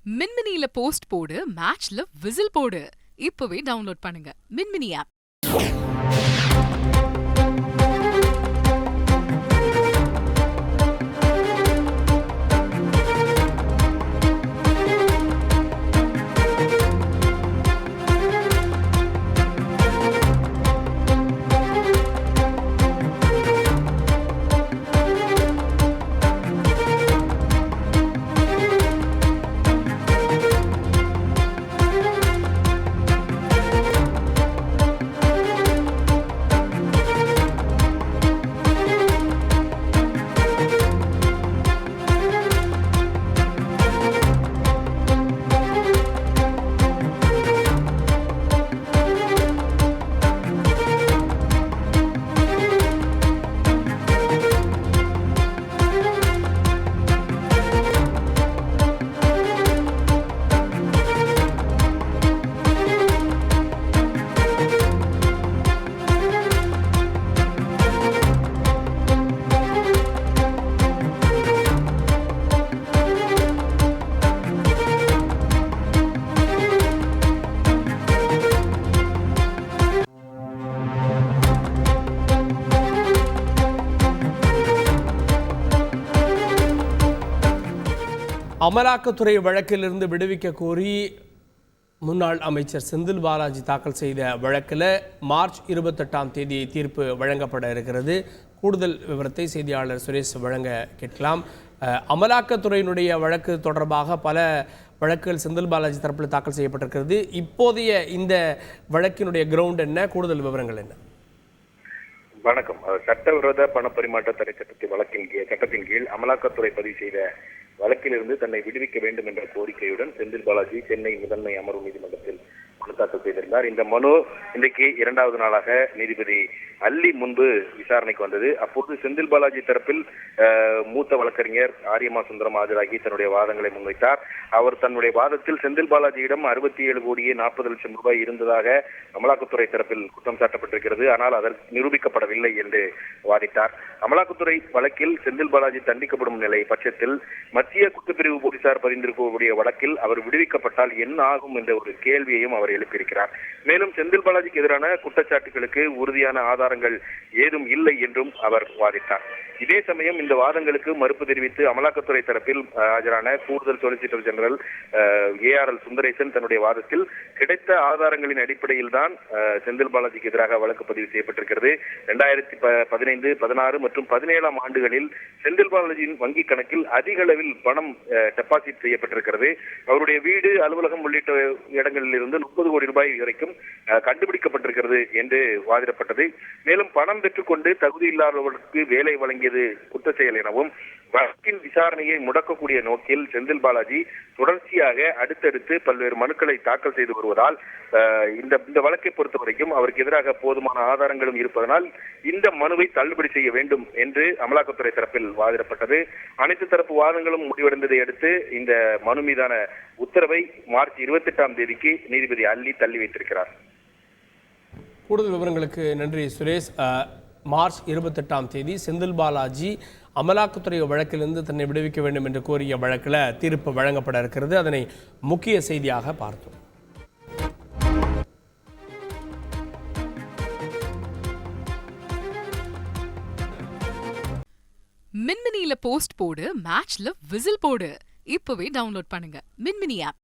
மின்மினியில post போடு, மேட்ச்ல whistle போடு. இப்பவே டவுன்லோட் பண்ணுங்க மின்மினி ஆப். அமலாக்கத்துறை வழக்கிலிருந்து விடுவிக்க கோரி முன்னாள் அமைச்சர் செந்தில் பாலாஜி தாக்கல் செய்த வழக்கில் மார்ச் 28ஆம் தேதி தீர்ப்பு வழங்கப்பட இருக்கிறது. கூடுதல் விவரத்தை செய்தியாளர் சுரேஷ் வழங்க கேட்கலாம். அமலாக்கத்துறையினுடைய வழக்கு தொடர்பாக பல வழக்குகள் செந்தில் பாலாஜி தரப்பில் தாக்கல் செய்யப்பட்டிருக்கிறது. இப்போதைய இந்த வழக்கினுடைய கிரவுண்ட் என்ன, கூடுதல் விவரங்கள் என்ன? வணக்கம். சட்டவிரோத பணப்பரிமாற்ற தடை சட்டத்தின் கீழ் அமலாக்கத்துறை பதிவு செய்த வழக்கிலிருந்து தன்னை விடுவிக்க வேண்டும் என்ற கோரிக்கையுடன் செந்தில் பாலாஜி சென்னை முதன்மை அமர்வு நீதிமன்றத்தில் மனு தாக்கல் செய்திருந்தார். இந்த மனு இன்றைக்கு 2வது நாளாக நீதிபதி அல்லி முன்பு விசாரணைக்கு வந்தது. அப்போது செந்தில் பாலாஜி தரப்பில் மூத்த வழக்கறிஞர் ஆரியமா சுந்தரம் ஆஜராகி தன்னுடைய வாதங்களை முன்வைத்தார். அவர் தன்னுடைய வாதத்தில் செந்தில் பாலாஜியிடம் 67 கோடியே 40 லட்சம் ரூபாய் இருந்ததாக அமலாக்கத்துறை தரப்பில் குற்றம் சாட்டப்பட்டிருக்கிறது. ஆனால் அதற்கு நிரூபிக்கப்படவில்லை என்று வாதிட்டார். அமலாக்கத்துறை வழக்கில் செந்தில் பாலாஜி தண்டிக்கப்படும் நிலை பட்சத்தில் மத்திய குற்றப்பிரிவு போலீசார் பதிந்திருக்கக்கூடிய வழக்கில் அவர் விடுவிக்கப்பட்டால் என்ன ஆகும் என்ற ஒரு கேள்வியையும் அவர் எழுப்பியிருக்கிறார். மேலும் செந்தில் பாலாஜிக்கு எதிரான குற்றச்சாட்டுகளுக்கு உறுதியான ஆதாரங்கள் ஏதும் இல்லை என்றும் அவர் வாதிட்டார். இதே சமயம் இந்த வாதங்களுக்கு மறுப்பு தெரிவித்து அமலாக்கத்துறை தரப்பில் ஆஜரான கூடுதல் சொலிசிட்டர் ஜெனரல் ARL சுந்தரேசன் தன்னுடைய வாதத்தில் கிடைத்த ஆதாரங்களின் அடிப்படையில் தான் செந்தில் பாலாஜிக்கு எதிராக வழக்கு பதிவு செய்யப்பட்டிருக்கிறது. 2015, 16 மற்றும் 17ஆம் ஆண்டுகளில் செந்தில் பாலாஜியின் வங்கி கணக்கில் அதிக அளவில் பணம் டெபாசிட் செய்யப்பட்டிருக்கிறது. அவருடைய வீடு, அலுவலகம் உள்ளிட்ட இடங்களில் இருந்து 30 கோடி ரூபாய் வரைக்கும் கண்டுபிடிக்கப்பட்டிருக்கிறது என்று வாதிடப்பட்டது. மேலும் பணம் பெற்றுக்கொண்டு தகுதி இல்லாதவர்களுக்கு வேலை வழங்கியது குற்ற செயல் எனவும் வழக்கின் விசாரணையை முடக்கக்கூடிய நோக்கில் செந்தில் பாலாஜி தொடர்ச்சியாக அடுத்தடுத்து பல்வேறு மனுக்களை தாக்கல் செய்து வருவதால் இந்த வழக்கை பொறுத்தவரைக்கும் அவருக்கு எதிராக போதுமான ஆதாரங்களும் இருப்பதனால் இந்த மனுவை தள்ளுபடி செய்ய வேண்டும் என்று அமலாக்கத்துறை தரப்பில் வாதிடப்பட்டது. அனைத்து தரப்பு வாதங்களும் முடிவடைந்ததை அடுத்து இந்த மனு மீதான உத்தரவை மார்ச் 28ஆம் தேதிக்கு நீதிபதி அல்லி தள்ளி வைத்திருக்கிறார். கூடுதல் விவரங்களுக்கு நன்றி சுரேஷ். மார்ச் 28ஆம் தேதி செந்தில் பாலாஜி அமலாக்கத்துறை வழக்கிலிருந்து தன்னை விடுவிக்க வேண்டும் என்று கோரிய வழக்கில் தீர்ப்பு வழங்கப்பட இருக்கிறது. அதனை முக்கிய செய்தியாக பார்த்தோம். மின்மினியில போஸ்ட் போடு, மேட்ச்ல விசில் போடு. இப்பவே டவுன்லோட் பண்ணுங்க மின்மினி ஆப்.